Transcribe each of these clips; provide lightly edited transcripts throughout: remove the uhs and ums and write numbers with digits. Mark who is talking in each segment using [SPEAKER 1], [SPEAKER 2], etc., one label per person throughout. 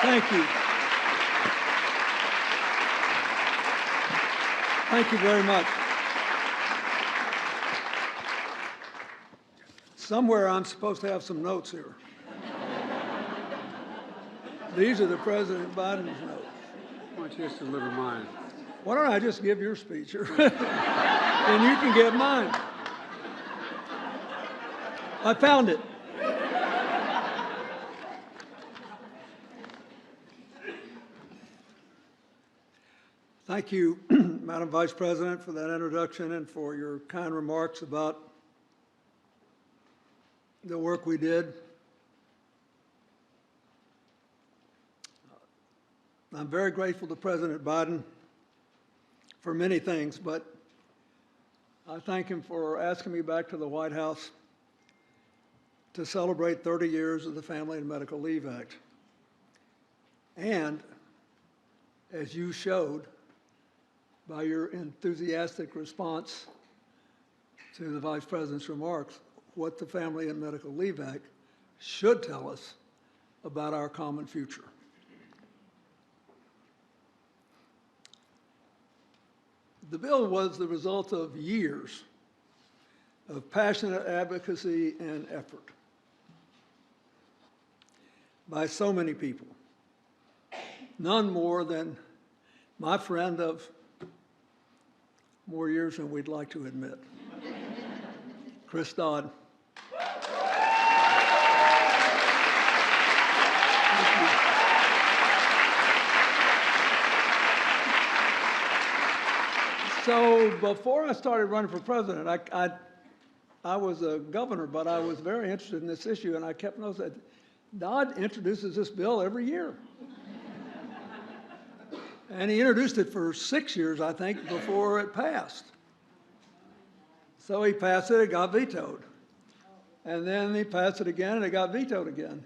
[SPEAKER 1] Thank you. Thank you very much. Somewhere I'm supposed to have some notes here. These are the President Biden's notes.
[SPEAKER 2] Why don't you just deliver mine?
[SPEAKER 1] Why don't I just give your speech here? And you can give mine. I found it. Thank you, Madam Vice President, for that introduction and for your kind remarks about the work we did. I'm very grateful to President Biden for many things, but I thank him for asking me back to the White House to celebrate 30 years of the Family and Medical Leave Act. And as you showed by your enthusiastic response to the Vice President's remarks, what the Family and Medical Leave Act should tell us about our common future. The bill was the result of years of passionate advocacy and effort by so many people, none more than my friend of more years than we'd like to admit, Chris Dodd. So before I started running for president, I was a governor, but I was very interested in this issue, and I kept noticing that Dodd introduces this bill every year. And he introduced it for 6 years, I think, before it passed. So he passed it, it got vetoed. And then he passed it again, and it got vetoed again.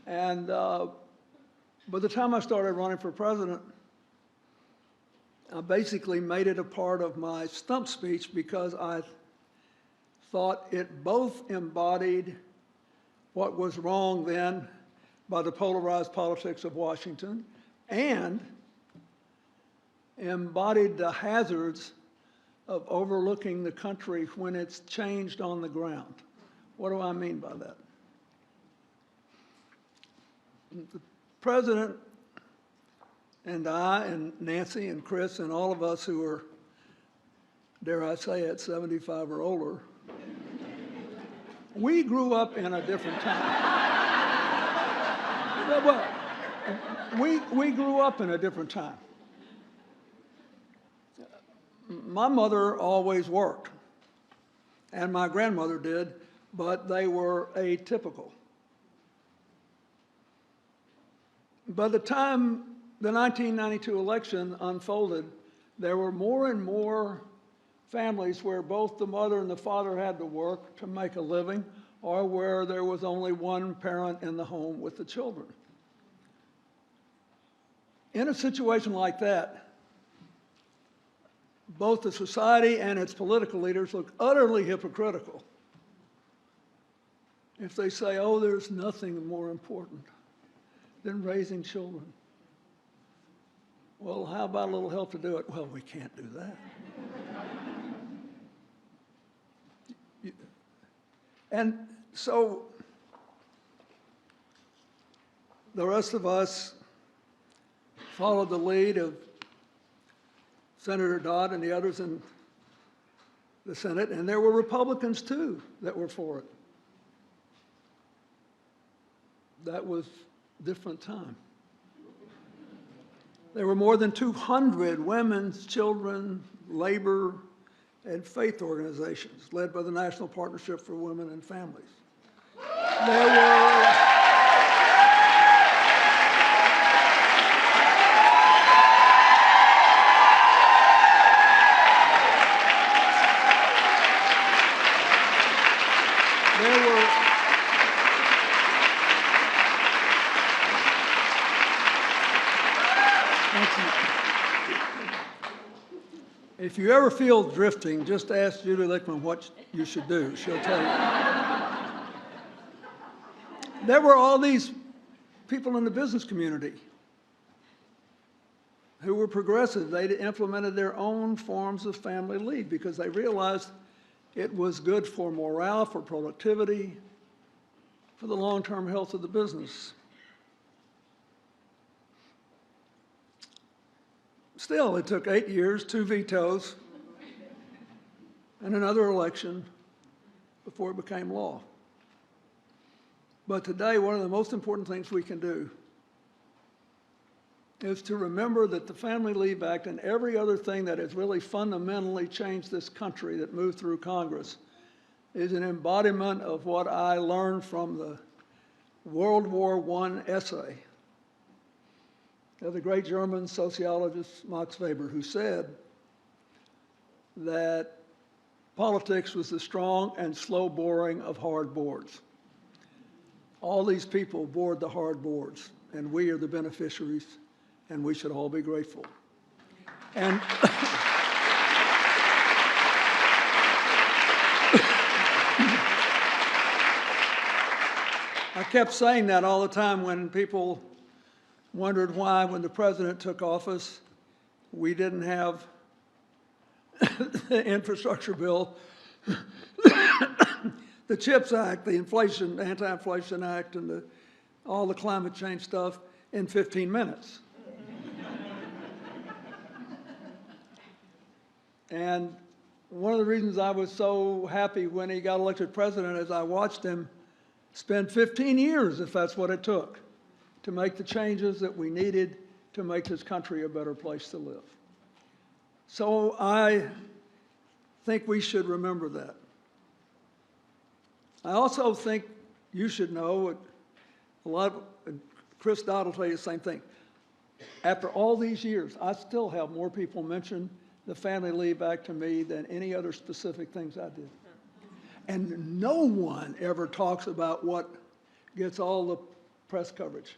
[SPEAKER 1] And by the time I started running for president, I basically made it a part of my stump speech because I thought it both embodied what was wrong then by the polarized politics of Washington and embodied the hazards of overlooking the country when it's changed on the ground. What do I mean by that? The President and I and Nancy and Chris and all of us who are, dare I say it, 75 or older, we grew up in a different time. Well, we grew up in a different time. My mother always worked, and my grandmother did, but they were atypical. By the time the 1992 election unfolded, there were more and more families where both the mother and the father had to work to make a living, or where there was only one parent in the home with the children. In a situation like that, both the society and its political leaders look utterly hypocritical if they say, oh, there's nothing more important than raising children. Well, how about a little help to do it? Well, we can't do that. And so the rest of us followed the lead of Senator Dodd and the others in the Senate, and there were Republicans too that were for it. That was a different time. There were more than 200 women's, children, labor, and faith organizations led by the National Partnership for Women and Families. There were If you ever feel drifting, just ask Judy Lickman what you should do. She'll tell you. There were all these people in the business community who were progressive. They implemented their own forms of family leave because they realized it was good for morale, for productivity, for the long-term health of the business. Still, it took 8 years, 2 vetoes, and another election before it became law. But today, one of the most important things we can do is to remember that the Family Leave Act and every other thing that has really fundamentally changed this country that moved through Congress is an embodiment of what I learned from the World War I essay of the great German sociologist Max Weber, who said that politics was the strong and slow boring of hard boards. All these people board the hard boards, and we are the beneficiaries, and we should all be grateful. And I kept saying that all the time when people wondered why, when the president took office, we didn't have the infrastructure bill, the CHIPS Act, the Anti-Inflation Act, and all the climate change stuff in 15 minutes. And one of the reasons I was so happy when he got elected president is I watched him spend 15 years, if that's what it took, to make the changes that we needed to make this country a better place to live. So I think we should remember that. I also think you should know, Chris Dodd will tell you the same thing. After all these years, I still have more people mention the Family Leave Act to me than any other specific things I did. And no one ever talks about what gets all the press coverage.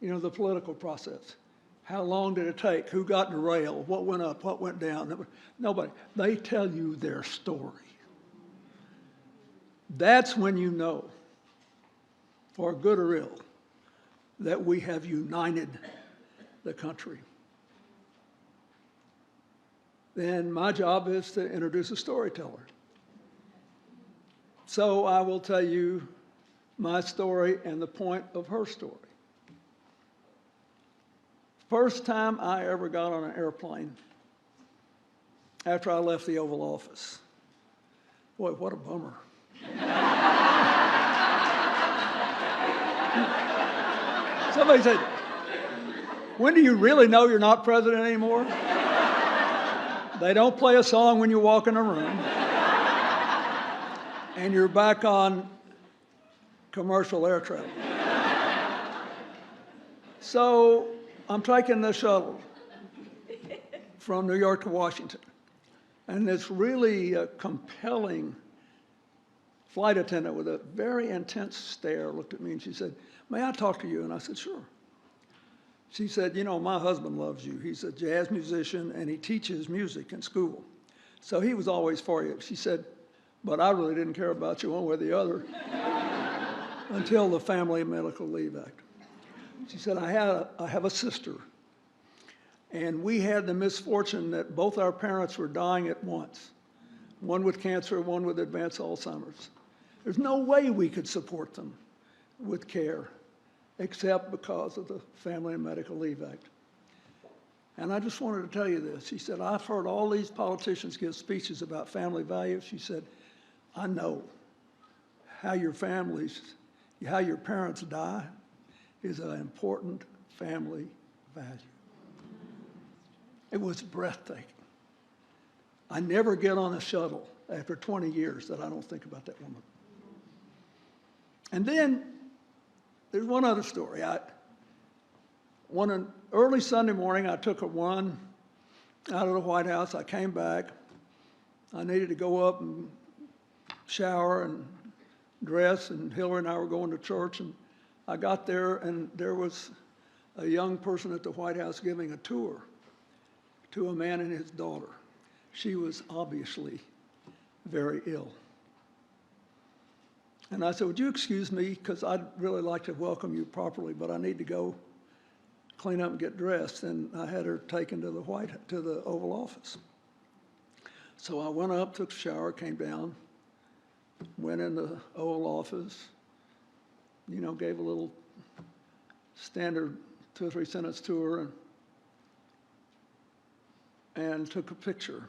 [SPEAKER 1] You know, the political process. How long did it take? Who got derailed? What went up? What went down? Nobody. They tell you their story. That's when you know, for good or ill, that we have united the country. Then my job is to introduce a storyteller. So I will tell you my story and the point of her story. First time I ever got on an airplane after I left the Oval Office. Boy, what a bummer. Somebody said, when do you really know you're not president anymore? They don't play a song when you walk in a room. And you're back on commercial air travel. So I'm taking the shuttle from New York to Washington. And this really compelling flight attendant with a very intense stare looked at me and she said, "May I talk to you?" And I said, "Sure." She said, "You know, my husband loves you. He's a jazz musician and he teaches music in school. So he was always for you." She said, "But I really didn't care about you one way or the other until the Family Medical Leave Act." She said, I have a sister, and we had the misfortune that both our parents were dying at once, one with cancer, one with advanced Alzheimer's. There's no way we could support them with care except because of the Family and Medical Leave Act. And I just wanted to tell you this. She said, "I've heard all these politicians give speeches about family values." She said, "I know how your parents die is an important family value." It was breathtaking. I never get on a shuttle after 20 years that I don't think about that woman. And then there's one other story. One early Sunday morning, I took a run out of the White House. I came back. I needed to go up and shower and dress, and Hillary and I were going to church. And I got there, and there was a young person at the White House giving a tour to a man and his daughter. She was obviously very ill. And I said, would you excuse me, because I'd really like to welcome you properly, but I need to go clean up and get dressed. And I had her taken to the Oval Office. So I went up, took a shower, came down, went in the Oval Office, gave a little standard 2 or 3 sentence tour and took a picture.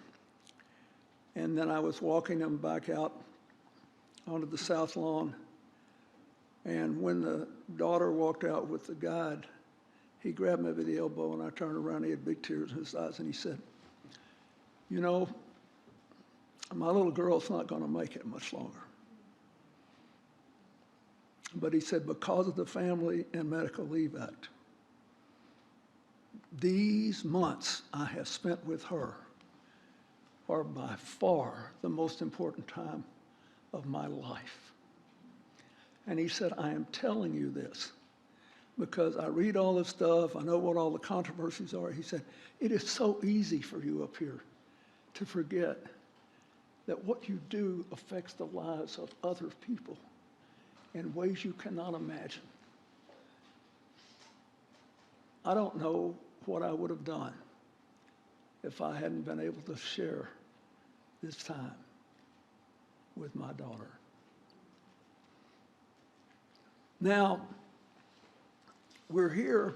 [SPEAKER 1] And then I was walking them back out onto the south lawn. And when the daughter walked out with the guide, he grabbed me by the elbow, and I turned around. He had big tears in his eyes, and he said, my little girl's not going to make it much longer. But he said, because of the Family and Medical Leave Act, these months I have spent with her are by far the most important time of my life. And he said, I am telling you this because I read all this stuff, I know what all the controversies are. He said, it is so easy for you up here to forget that what you do affects the lives of other people in ways you cannot imagine. I don't know what I would have done if I hadn't been able to share this time with my daughter. Now, we're here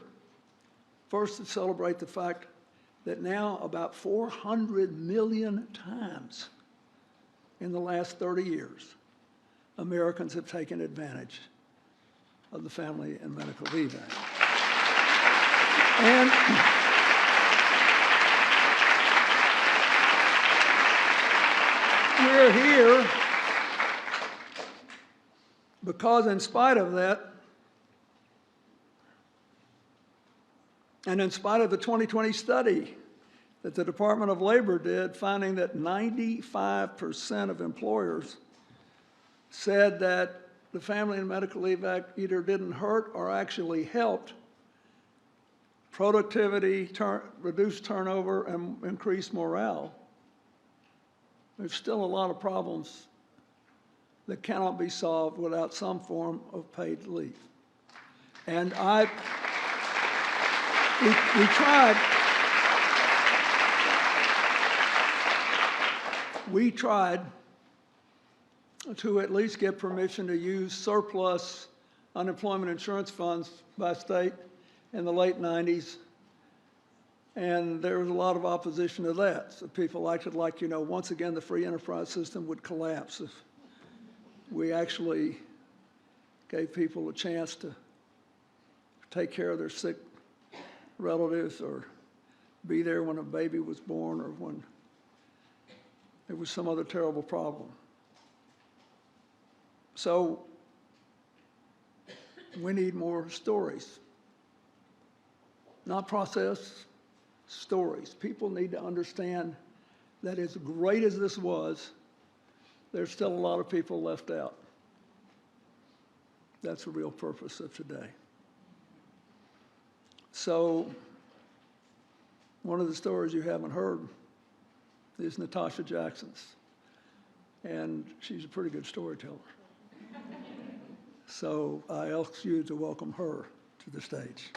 [SPEAKER 1] first to celebrate the fact that now about 400 million times in the last 30 years, Americans have taken advantage of the Family and Medical Leave Act. And we're here because in spite of that, and in spite of the 2020 study that the Department of Labor did, finding that 95% of employers said that the Family and Medical Leave Act either didn't hurt or actually helped productivity, reduce turnover, and increase morale, there's still a lot of problems that cannot be solved without some form of paid leave. And we tried to at least get permission to use surplus unemployment insurance funds by state in the late 90s, and there was a lot of opposition to that. So people acted like, once again, the free enterprise system would collapse if we actually gave people a chance to take care of their sick relatives or be there when a baby was born or when there was some other terrible problem. So we need more stories. Not process, stories. People need to understand that as great as this was, there's still a lot of people left out. That's the real purpose of today. So one of the stories you haven't heard is Natasha Jackson's. And she's a pretty good storyteller. So I ask you to welcome her to the stage.